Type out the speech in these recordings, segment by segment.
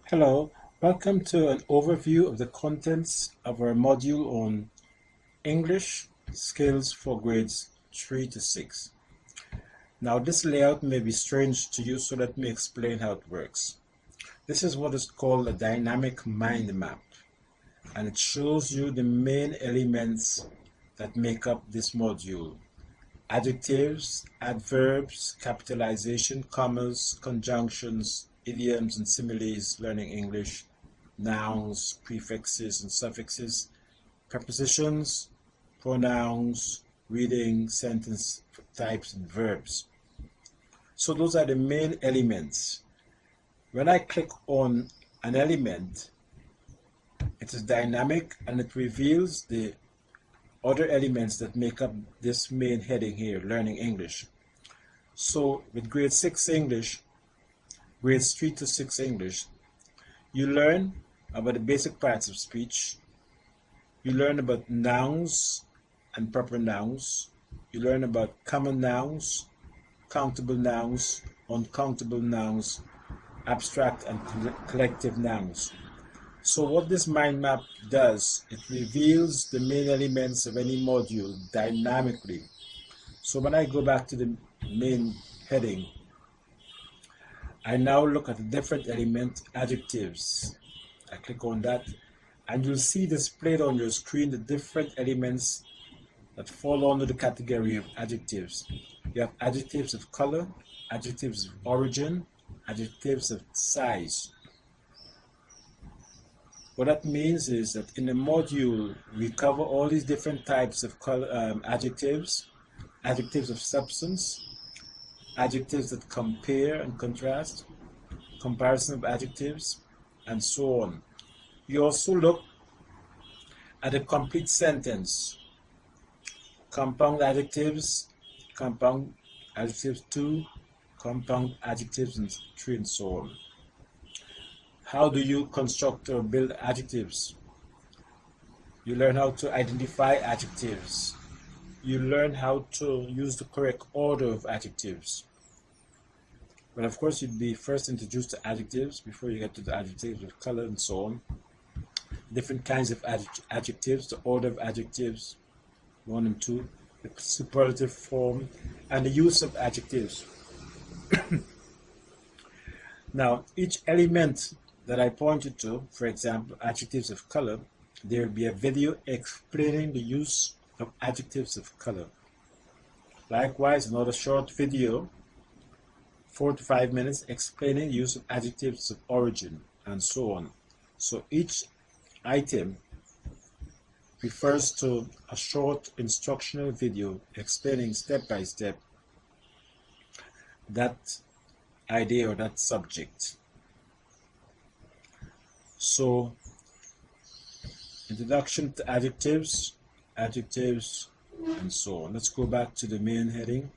Hello, welcome to an overview of the contents of our module on English skills for grades 3 to 6. Now this layout may be strange to you, so let me explain how it works. This is what is called a dynamic mind map, and it shows you the main elements that make up this module. Adjectives, adverbs, capitalization, commas, conjunctions, idioms and similes, learning English, nouns, prefixes and suffixes, prepositions, pronouns, reading, sentence types and verbs. So those are the main elements. When I click on an element, it is dynamic and it reveals the other elements that make up this main heading here, learning English. So with grade 6 English, grades 3 to 6 English, you learn about the basic parts of speech. You learn about nouns and proper nouns. You learn about common nouns, countable nouns, uncountable nouns, abstract and collective nouns. So what this mind map does, it reveals the main elements of any module dynamically. So when I go back to the main heading, I now look at the different element, adjectives. I click on that and you'll see displayed on your screen the different elements that fall under the category of adjectives. You have adjectives of color, adjectives of origin, adjectives of size. What that means is that in the module we cover all these different types of adjectives, adjectives of substance, adjectives that compare and contrast, comparison of adjectives, and so on. You also look at a complete sentence, compound adjectives 2, compound adjectives and 3, and so on. How do you construct or build adjectives? You learn how to identify adjectives. You learn how to use the correct order of adjectives. But of course, you'd be first introduced to adjectives before you get to the adjectives of color and so on. Different kinds of adjectives, the order of adjectives, 1 and 2, the superlative form, and the use of adjectives. Now, each element that I pointed to, for example, adjectives of color, there will be a video explaining the use of adjectives of color. Likewise, another short video, 4 to 5 minutes, explaining the use of adjectives of origin, and so on. So each item refers to a short instructional video explaining step by step that idea or that subject. So, introduction to adjectives, and so on. Let's go back to the main heading.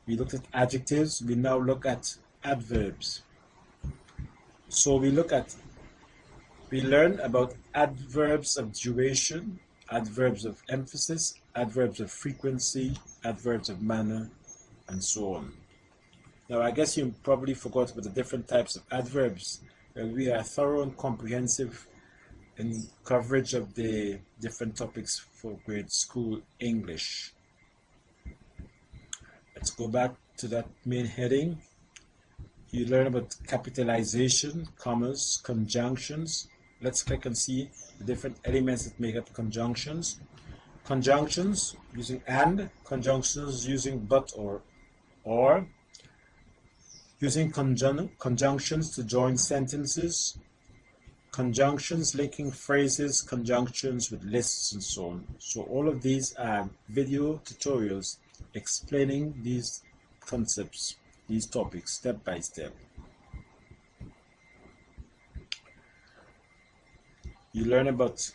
We looked at adjectives, we now look at adverbs. So we learn about adverbs of duration, adverbs of emphasis, adverbs of frequency, adverbs of manner, and so on. Now I guess you probably forgot about the different types of adverbs. We are thorough and comprehensive in coverage of the different topics for grade school English. Let's go back to that main heading. You learn about capitalization, commas, conjunctions. Let's click and see the different elements that make up conjunctions. Conjunctions using and, conjunctions using but or. Using conjunctions to join sentences, conjunctions linking phrases, conjunctions with lists, and so on. So all of these are video tutorials explaining these concepts, these topics, step by step. You learn about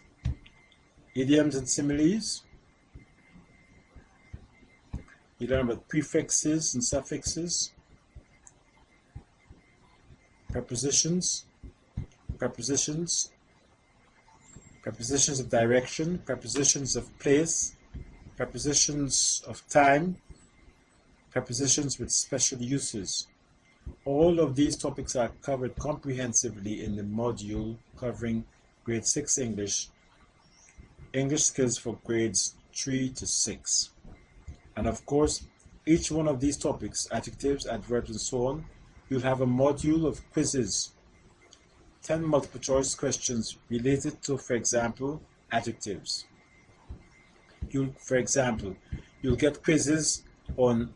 idioms and similes. You learn about prefixes and suffixes. Prepositions of direction, prepositions of place, prepositions of time, prepositions with special uses, All of these topics are covered comprehensively in the module covering grade 6 English, English skills for grades 3 to 6. And of course, each one of these topics, adjectives, adverbs, and so on, you'll have a module of quizzes, 10 multiple choice questions related to, for example, adjectives. For example, you'll get quizzes on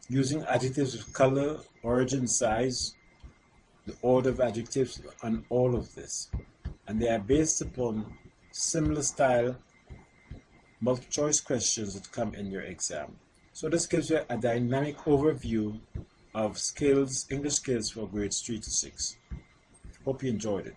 using adjectives with color, origin, size, the order of adjectives, and all of this. And they are based upon similar style multiple choice questions that come in your exam. So this gives you a dynamic overview of skills, English skills for grades 3 to 6. Hope you enjoyed it.